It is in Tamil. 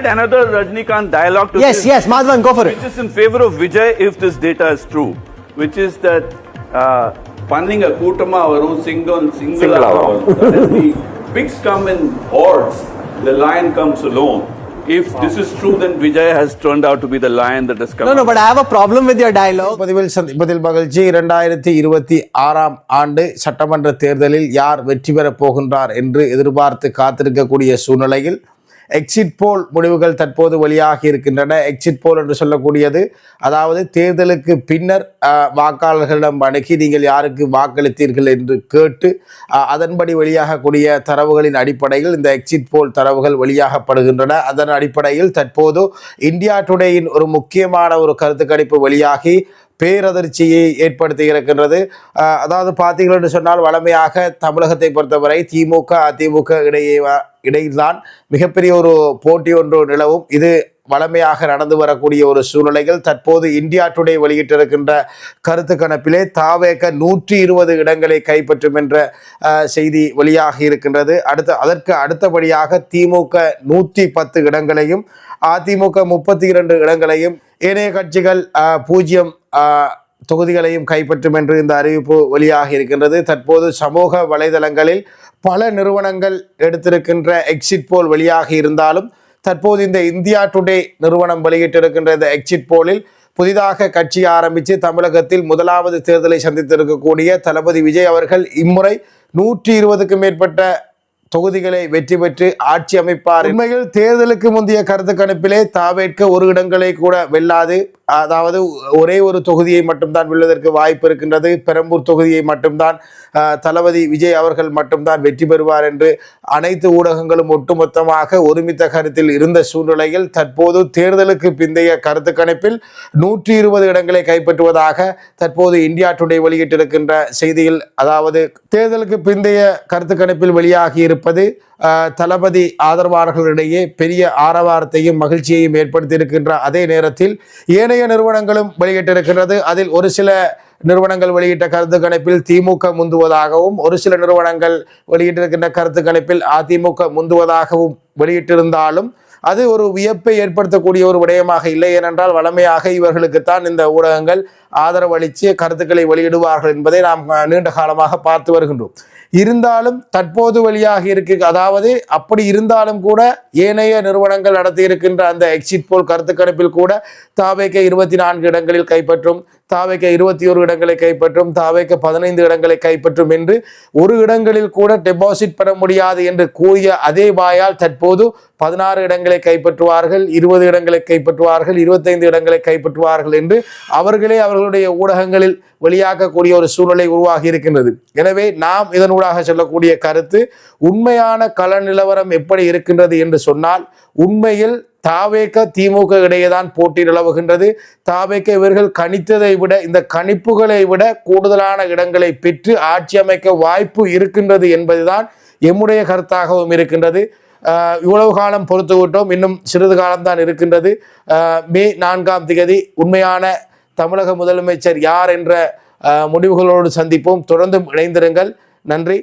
Another Rajnikant dialogue to Yes, Madhavan, go for it. Which is in favor of Vijay if this data is true, which is that funding a Kutama varum single varum. Pigs come in hordes, the lion comes alone. If this is true, then Vijay has turned out to be the lion that has come. No, but I have a problem with your dialogue. பதில் மகிழ்ச்சி 2026 ஆண்டு சட்டமன்ற தேர்தலில் யார் வெற்றி பெறப் போகின்றார் என்று எதிர்பார்த்து காத்திருக்கக்கூடிய சூழ்நிலையில் எக்ஸிட் போல் முடிவுகள் தற்போது வெளியாகி இருக்கின்றன. எக்ஸிட் போல் என்று சொல்லக்கூடியது அதாவது தேர்தலுக்கு பின்னர் வாக்காளர்களிடம் அணுகி நீங்கள் யாருக்கு வாக்களித்தீர்கள் என்று கேட்டு அதன்படி வெளியாகக்கூடிய தரவுகளின் அடிப்படையில் இந்த எக்ஸிட் போல் தரவுகள் வெளியாகப்படுகின்றன. அதன் அடிப்படையில் தற்போது இந்தியா டுடேயின் ஒரு முக்கியமான ஒரு கருத்து கணிப்பு வெளியாகி பேரதிர்ச்சியை ஏற்படுத்தி இருக்கின்றது. அதாவது பார்த்தீர்கள் என்று சொன்னால் வழமையாக தமிழகத்தை பொறுத்தவரை திமுக அதிமுக இடையில்தான் மிகப்பெரிய ஒரு போட்டி ஒன்று நிலவும். இது வழமையாக நடந்து வரக்கூடிய ஒரு சூழ்நிலைகள் தற்போது இந்தியா டுடே வெளியிட்டிருக்கின்ற கருத்து கணிப்பிலே தாவேக 120 இடங்களை கைப்பற்றும் என்ற செய்தி வெளியாகி இருக்கின்றது. அதற்கு அடுத்தபடியாக திமுக 110 இடங்களையும் அதிமுக 32 இடங்களையும் ஏனைய கட்சிகள் 0 தொகுதிகளையும் கைப்பற்றும் என்று இந்த அறிவிப்பு வெளியாகி இருக்கின்றது. தற்போது சமூக வலைதளங்களில் பல நிறுவனங்கள் எடுத்திருக்கின்ற எக்ஸிட் போல் வெளியாகி இருந்தாலும் தற்போது இந்த இந்தியா டுடே நிறுவனம் வெளியிட்டிருக்கின்ற இந்த எக்ஸிட் போலில் புதிதாக கட்சி ஆரம்பித்து தமிழகத்தில் முதலாவது தேர்தலை சந்தித்திருக்கக்கூடிய தளபதி விஜய் அவர்கள் இம்முறை 120க்கும் மேற்பட்ட தொகுதிகளை வெற்றி பெற்று ஆட்சி அமைப்பார். உண்மையில் தேர்தலுக்கு முந்தைய கருத்து கணிப்பிலே தாவேட்க ஒரு இடங்களை கூட வெல்லாது, அதாவது ஒரே ஒரு தொகுதியை மட்டும்தான் வெல்வதற்கு வாய்ப்பு இருக்கின்றது. பெரம்பூர் தொகுதியை மட்டும்தான் தளபதி விஜய் அவர்கள் மட்டும்தான் வெற்றி பெறுவார் என்று அனைத்து ஊடகங்களும் ஒட்டுமொத்தமாக ஒருமித்த கருத்தில் இருந்த சூழ்நிலையில் தற்போது தேர்தலுக்கு பிந்தைய கருத்து கணிப்பில் 120 இடங்களை கைப்பற்றுவதாக தற்போது இந்தியா டுடே வெளியிட்டிருக்கின்ற செய்தியில், அதாவது தேர்தலுக்கு பிந்தைய கருத்து கணிப்பில் வெளியாகி இருப்பது தளபதி ஆதரவாளர்களிடையே பெரிய ஆரவாரத்தையும் மகிழ்ச்சியையும் ஏற்படுத்தி இருக்கின்ற அதே நேரத்தில் ஏனைய நிறுவனங்களும் வெளியிட்டிருக்கின்றது. அதில் ஒரு சில நிறுவனங்கள் வெளியிட்ட கருத்து கணிப்பில் திமுக முந்துவதாகவும் ஒரு சில நிறுவனங்கள் வெளியிட்டிருக்கின்ற கருத்து கணிப்பில் அதிமுக முந்துவதாகவும் வெளியிட்டிருந்தாலும் அது ஒரு வியப்பை ஏற்படுத்தக்கூடிய ஒரு விடயமாக இல்லை. ஏனென்றால் வழமையாக இவர்களுக்குத்தான் இந்த ஊடகங்கள் ஆதரவு அளித்து கருத்துக்களை வெளியிடுவார்கள் என்பதை நாம் நீண்ட காலமாக பார்த்து வருகின்றோம். இருந்தாலும் தற்போது வெளியாகி இருக்கு, அதாவது அப்படி இருந்தாலும் கூட ஏனைய நிறுவனங்கள் நடத்தி இருக்கின்ற அந்த எக்ஸிட் போல் கருத்து கணிப்பில் கூட தாவேக 24 இடங்களில் கைப்பற்றும், தாவேக 21 இடங்களை கைப்பற்றும், தாவேக 15 இடங்களை கைப்பற்றும் என்று ஒரு இடங்களில் கூட டெபாசிட் பெற முடியாது என்று கூறிய அதே வாயால் தற்போது 16 இடங்களை கைப்பற்றுவார்கள், 20 இடங்களை கைப்பற்றுவார்கள், 25 இடங்களை கைப்பற்றுவார்கள் என்று அவர்களே அவர்களுடைய ஊடகங்களில் வெளியாகக்கூடிய ஒரு சூழ்நிலை உருவாகி இருக்கின்றது. எனவே நாம் இதனூடாக சொல்லக்கூடிய கருத்து உண்மையான கள நிலவரம் எப்படி இருக்கின்றது என்று சொன்னால் உண்மையில் தாவேக திமுக இடையேதான் போட்டி நிலவுகின்றது. தாவேக இவர்கள் கணித்ததை விட இந்த கணிப்புகளை விட கூடுதலான இடங்களை பெற்று ஆட்சி அமைக்க வாய்ப்பு இருக்கின்றது என்பதுதான் எம்முடைய கருத்தாகவும் இருக்கின்றது. இவ்வளவு காலம் பொறுத்து விட்டோம், இன்னும் சிறிது காலம்தான் இருக்கின்றது. மே 4ஆம் தேதி உண்மையான தமிழக முதலமைச்சர் யார் என்ற முடிவுகளோடு சந்திப்போம். தொடர்ந்தும் இணைந்திருங்கள். நன்றி.